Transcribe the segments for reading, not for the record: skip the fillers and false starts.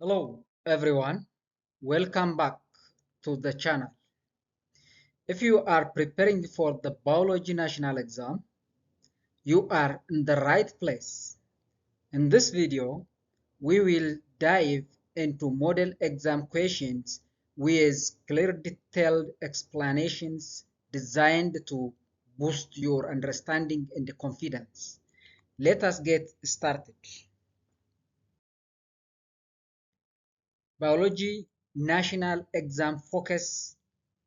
Hello everyone, welcome back to the channel. If you are preparing for the biology national exam, you are in the right place. In this video, we will dive into model exam questions with clear detailed explanations designed to boost your understanding and confidence. Let us get started. Biology National Exam Focus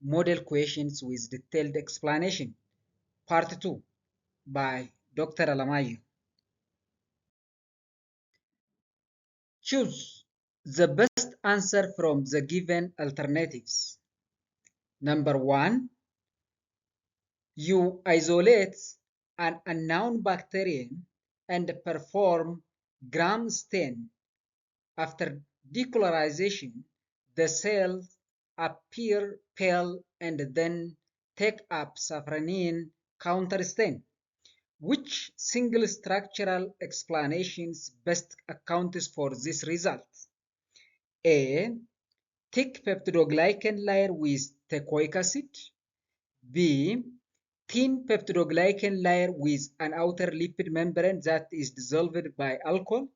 Model Questions with Detailed Explanation, Part 2 by Dr. Alamayo. Choose the best answer from the given alternatives. Number 1. You isolate an unknown bacterium and perform Gram stain. After decolorization, the cells appear pale and then take up safranin counterstain. Which single structural explanations best accounts for this result? A. Thick peptidoglycan layer with teichoic acid. B. Thin peptidoglycan layer with an outer lipid membrane that is dissolved by alcohol.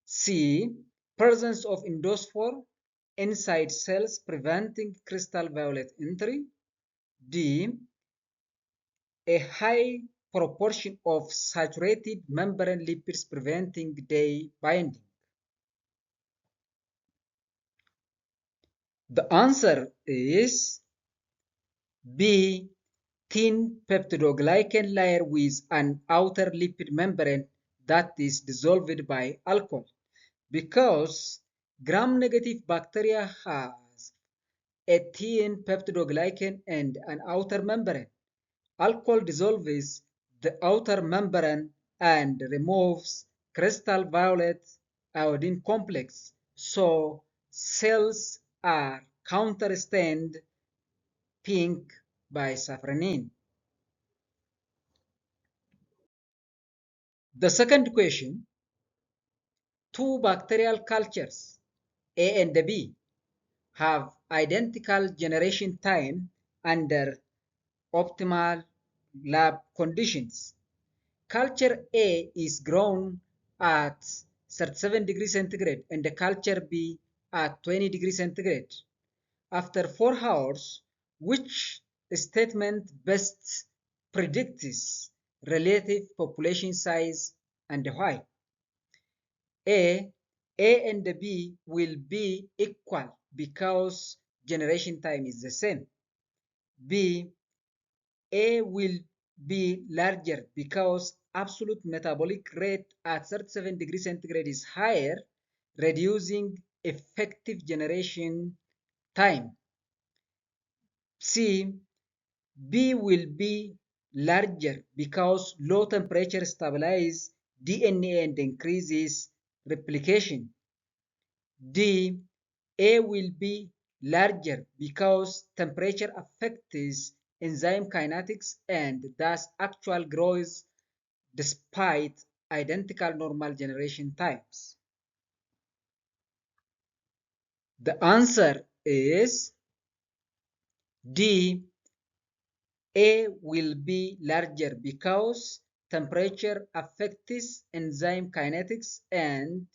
C. Presence of endospore inside cells preventing crystal violet entry. D. A high proportion of saturated membrane lipids preventing day binding. The answer is B. Thin peptidoglycan layer with an outer lipid membrane that is dissolved by alcohol, because gram-negative bacteria has a thin peptidoglycan and an outer membrane. Alcohol dissolves the outer membrane and removes crystal violet iodine complex, so cells are counterstained pink by safranin. The second question, two bacterial cultures, A and B, have identical generation time under optimal lab conditions. Culture A is grown at 37 degrees centigrade and the culture B at 20 degrees centigrade. After 4 hours, which statement best predicts relative population size and why? A and B will be equal because generation time is the same. B, A will be larger because absolute metabolic rate at 37 degrees centigrade is higher, reducing effective generation time. C, B will be larger because low temperature stabilizes DNA and increases replication. D, A will be larger because temperature affects enzyme kinetics and thus actual growth despite identical normal generation times. The answer is D. A will be larger because temperature affects enzyme kinetics and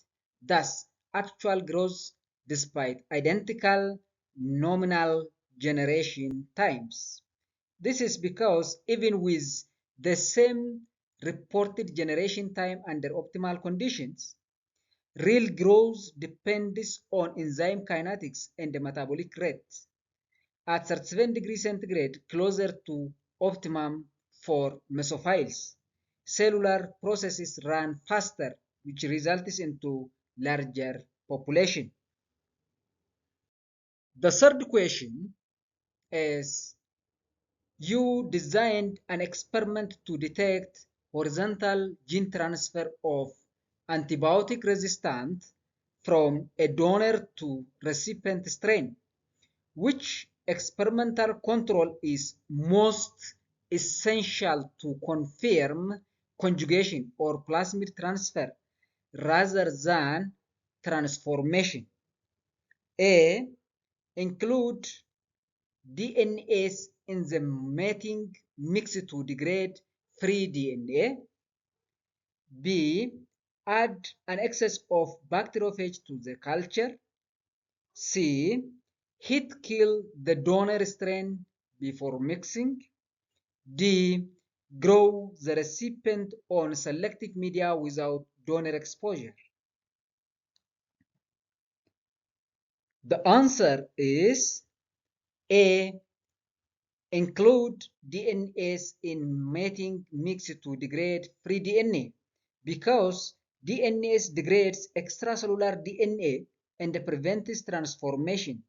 thus actual growth despite identical nominal generation times. This is because even with the same reported generation time under optimal conditions, real growth depends on enzyme kinetics and the metabolic rate. At 37 degrees centigrade, closer to optimum for mesophiles, cellular processes run faster, which results into larger population. The third question is, you designed an experiment to detect horizontal gene transfer of antibiotic resistant from a donor to recipient strain. Which experimental control is most essential to confirm conjugation or plasmid transfer rather than transformation. A. Include DNAs in the mating mix to degrade free DNA. B. Add an excess of bacteriophage to the culture. C. Heat kill the donor strain before mixing. D. Grow the recipient on selective media without donor exposure. The answer is A. Include DNAs in mating mix to degrade free DNA because DNAs degrades extracellular DNA and prevents transformation.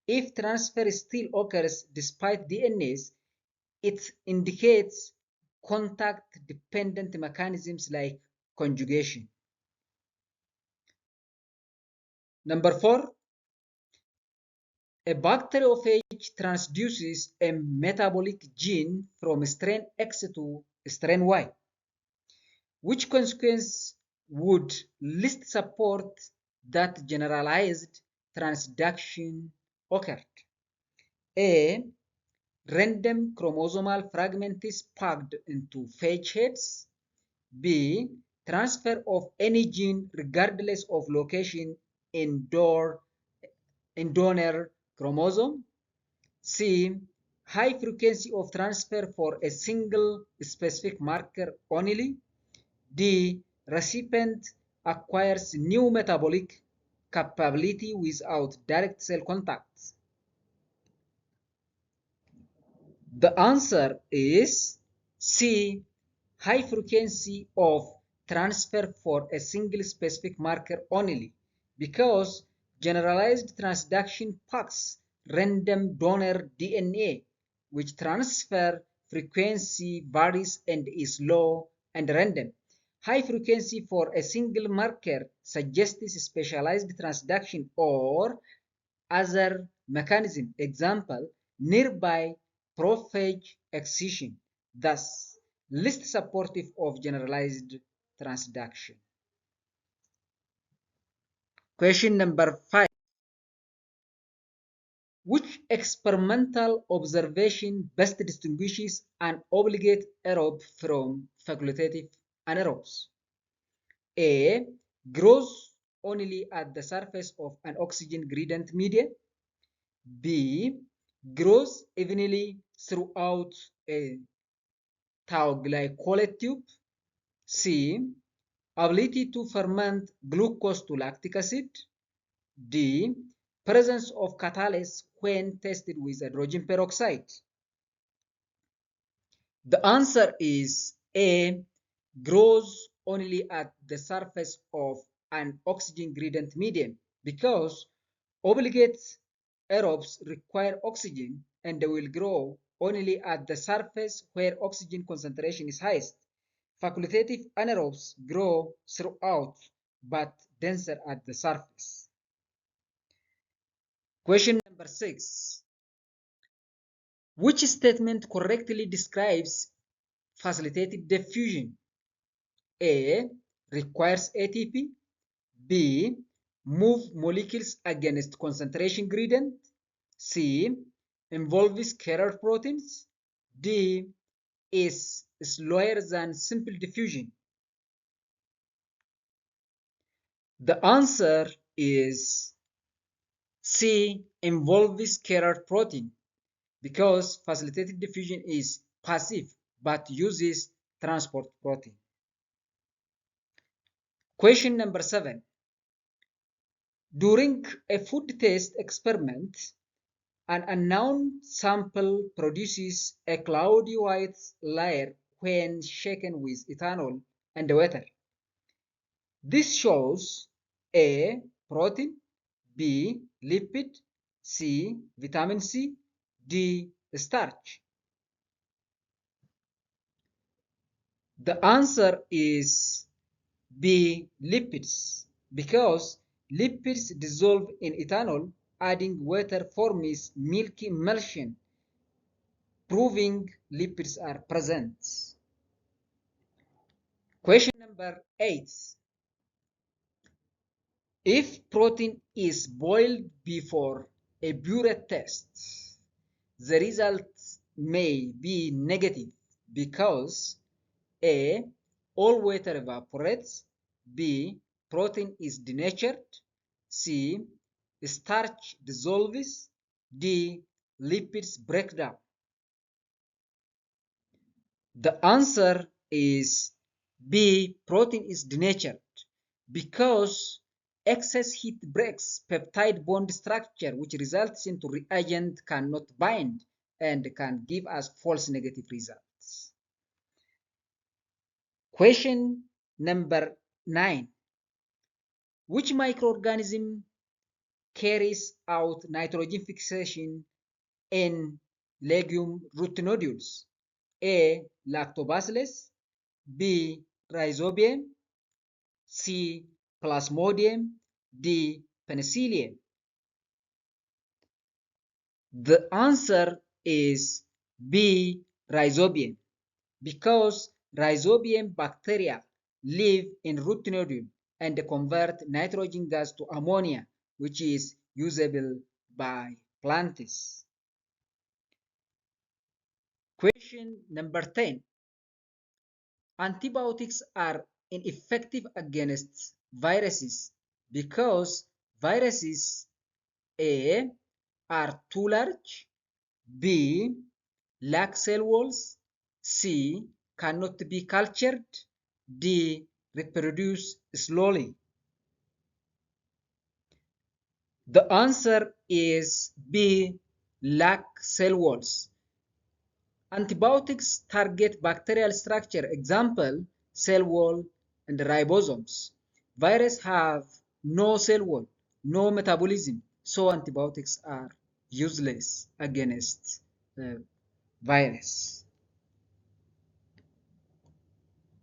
If transfer still occurs despite DNAs, it indicates contact-dependent mechanisms like conjugation. Number 4, a bacteriophage transduces a metabolic gene from strain X to strain Y. Which consequence would least support that generalized transduction occurred? A. Random chromosomal fragments packed into phage heads. B. Transfer of any gene regardless of location in donor chromosome. C. High frequency of transfer for a single specific marker only. D. Recipient acquires new metabolic capability without direct cell contact. The answer is C. High frequency of transfer for a single specific marker only, because generalized transduction packs random donor DNA, which transfer frequency varies and is low and random. High frequency for a single marker suggests specialized transduction or other mechanism. Example, nearby prophage excision, thus least supportive of generalized transduction. Question number 5. Which experimental observation best distinguishes an obligate aerobe from facultative anaerobes? A. Grows only at the surface of an oxygen gradient medium. B. Grows evenly throughout a thioglycolate tube. C. Ability to ferment glucose to lactic acid. D. Presence of catalase when tested with hydrogen peroxide. The answer is A. Grows only at the surface of an oxygen gradient medium because obligate aerobes require oxygen and they will grow only at the surface where oxygen concentration is highest. Facultative anaerobes grow throughout but denser at the surface. Question number 6. Which statement correctly describes facilitated diffusion? A. Requires ATP. B. Move molecules against concentration gradient. C. Involves carrier proteins. D. Is slower than simple diffusion. The answer is C. Involves carrier protein, because facilitated diffusion is passive but uses transport protein. Question number 7. During a food test experiment, an unknown sample produces a cloudy white layer when shaken with ethanol and water. This shows A. Protein, B. Lipid, C. Vitamin C, D. Starch. The answer is B. Lipids, because lipids dissolve in ethanol. Adding water forms milky emulsion, proving lipids are present. Question number 8. If protein is boiled before a burette test, the results may be negative because A. All water evaporates. B. Protein is denatured. C. Starch dissolves. D. Lipids break down. The answer is B. Protein is denatured because excess heat breaks peptide bond structure, which results into reagent cannot bind and can give us false negative results. Question number 9. Which microorganism carries out nitrogen fixation in legume root nodules? A. Lactobacillus. B. Rhizobium. C. Plasmodium. D. Penicillium. The answer is B. Rhizobium, because Rhizobium bacteria live in root nodule and convert nitrogen gas to ammonia, which is usable by plants. Question number 10. Antibiotics are ineffective against viruses because viruses A. are too large, B. lack cell walls, C. cannot be cultured, D. reproduce slowly. The answer is B. lack cell walls. Antibiotics target bacterial structure, example, cell wall and ribosomes. Viruses have no cell wall, no metabolism, so antibiotics are useless against virus.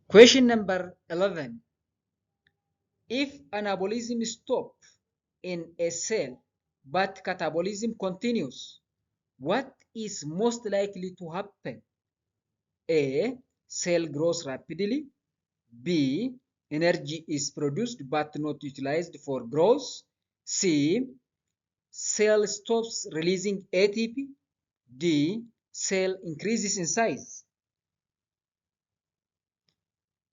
Question number 11. If anabolism stops in a cell but catabolism continues, what is most likely to happen? A. Cell grows rapidly. B. Energy is produced but not utilized for growth. C. Cell stops releasing ATP. D. Cell increases in size.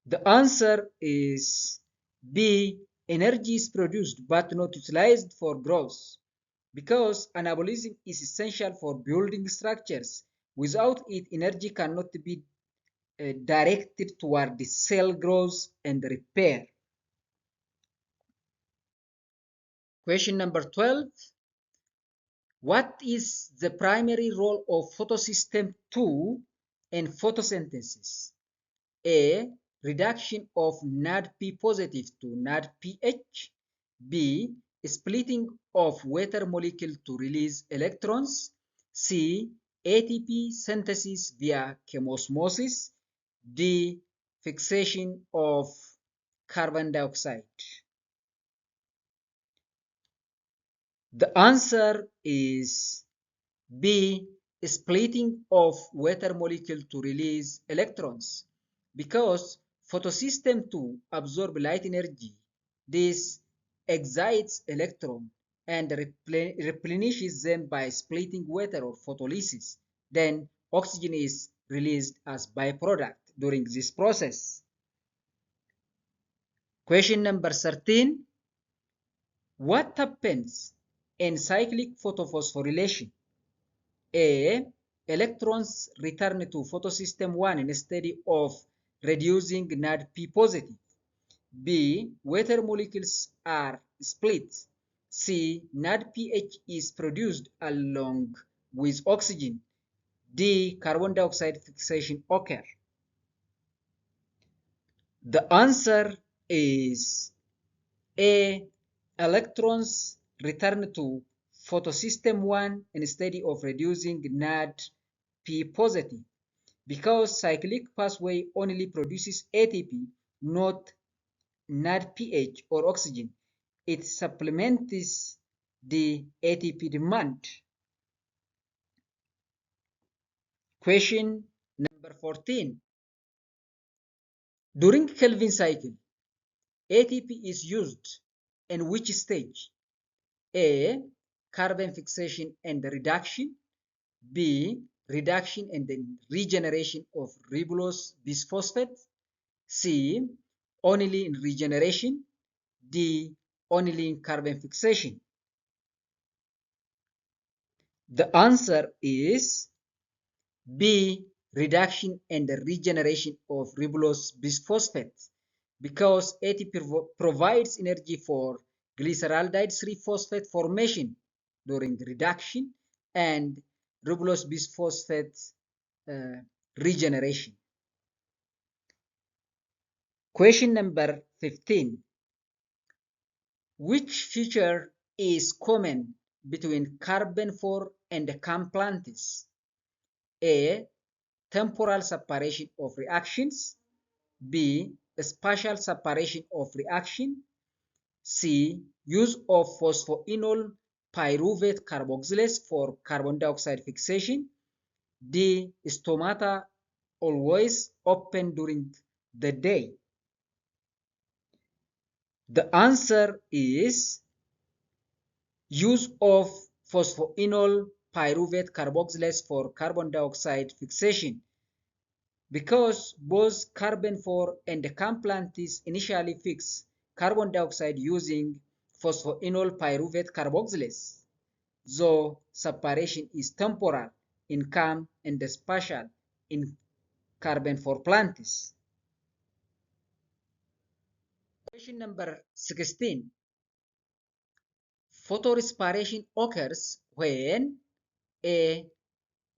The answer is B. Energy is produced but not utilized for growth, because anabolism is essential for building structures. Without it, energy cannot be directed toward the cell growth and repair. Question number 12. What is the primary role of photosystem II in photosynthesis? A. Reduction of NADP positive to NADPH. B. Splitting of water molecule to release electrons. C. ATP synthesis via chemosmosis. D. Fixation of carbon dioxide. The answer is B. Splitting of water molecule to release electrons, because photosystem II absorb light energy. This excites electron and replenishes them by splitting water or photolysis. Then oxygen is released as byproduct during this process. Question number 13. What happens in cyclic photophosphorylation? A. Electrons return to photosystem I instead of reducing NADP positive. B. Water molecules are split. C. NADPH is produced along with oxygen. D. Carbon dioxide fixation occur. The answer is A. Electrons return to photosystem I instead of reducing NADP positive, because cyclic pathway only produces ATP, not NADPH or oxygen. It supplements the ATP demand. Question number 14. During Calvin cycle, ATP is used in which stage? A. Carbon fixation and reduction. B. Reduction and then regeneration of ribulose bisphosphate. C. Only in regeneration. D. Only in carbon fixation. The answer is B. Reduction and regeneration of ribulose bisphosphate, because ATP provides energy for glyceraldehyde 3-phosphate formation during the reduction and ribulose bisphosphate regeneration. Question number 15. Which feature is common between carbon-4 and Camplantis? A. Temporal separation of reactions. B. Spatial separation of reaction. C. Use of phosphoenol pyruvate carboxylase for carbon dioxide fixation. D. Stomata always open during the day. The answer is use of phosphoenol pyruvate carboxylase for carbon dioxide fixation, because both carbon-4 and Camplantis initially fix carbon dioxide using phosphoenol pyruvate carboxylase, though separation is temporal in CAM and spatial in carbon-4 plantis. Question number 16. Photorespiration occurs when A.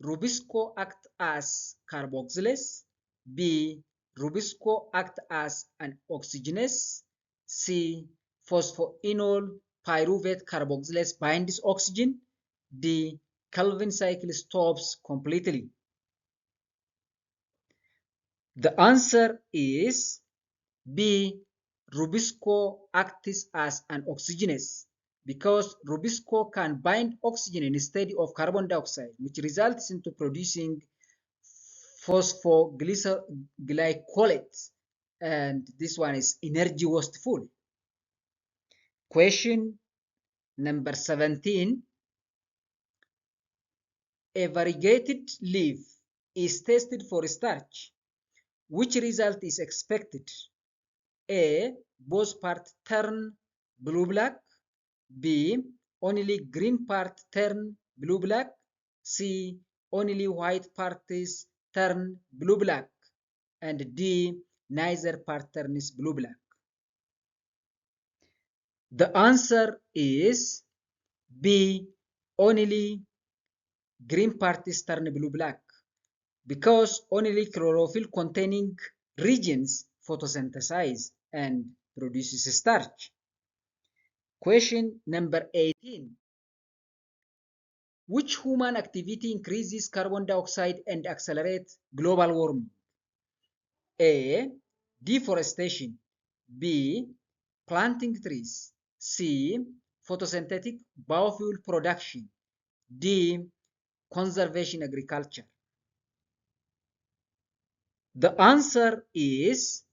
Rubisco acts as carboxylase. B. Rubisco acts as an oxygenase. C. Phosphoenol pyruvate carboxylase binds oxygen. D. Calvin cycle stops completely. The answer is B. Rubisco acts as an oxygenase, because Rubisco can bind oxygen instead of carbon dioxide, which results into producing phosphoglycolate, and this one is energy wasteful. Question number 17. A variegated leaf is tested for starch. Which result is expected? A. Both parts turn blue-black. B. Only green part turn blue-black. C. Only white parts turn blue-black. And D. Neither part turns blue-black. The answer is B. Only green parts turn blue-black, because only chlorophyll containing regions photosynthesize and produces starch. Question number 18. Which human activity increases carbon dioxide and accelerates global warming? A. Deforestation. B. Planting trees. C. Photosynthetic biofuel production. D. Conservation agriculture. The answer is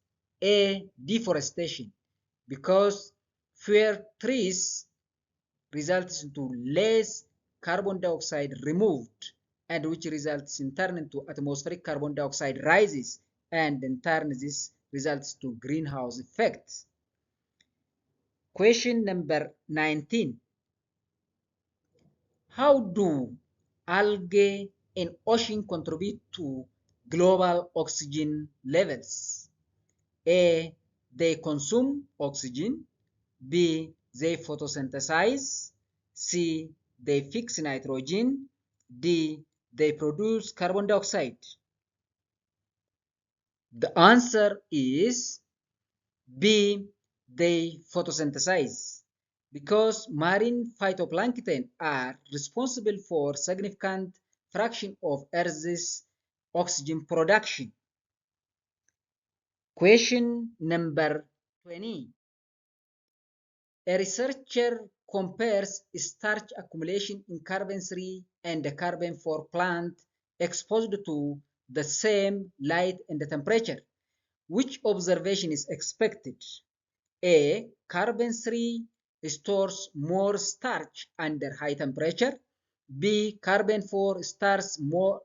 A. Deforestation, because fewer trees results into less carbon dioxide removed, and which results in turn into atmospheric carbon dioxide rises, and in turn this results to greenhouse effects. Question number 19. How do algae in ocean contribute to global oxygen levels? A. They consume oxygen. B. They photosynthesize. C. They fix nitrogen. D. They produce carbon dioxide. The answer is B. They photosynthesize, because marine phytoplankton are responsible for significant fraction of Earth's oxygen production. Question number 20. A researcher compares starch accumulation in carbon-3 and carbon-4 plant exposed to the same light and temperature. Which observation is expected? A. Carbon-3 stores more starch under high temperature. B. Carbon 4 stores more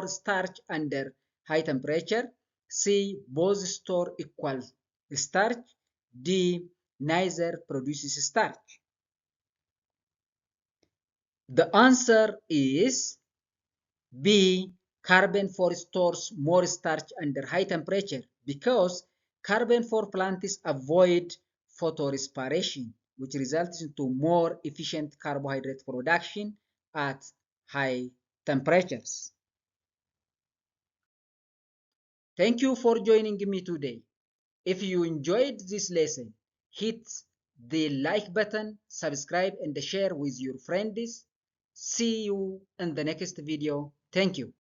starch under high temperature. C. Both store equal starch. D. Neither produces starch. The answer is B. Carbon 4 stores more starch under high temperature because carbon 4 plants avoid photorespiration, which results into more efficient carbohydrate production at high temperatures. Thank you for joining me today. If you enjoyed this lesson, hit the like button, subscribe, and share with your friends. See you in the next video. Thank you.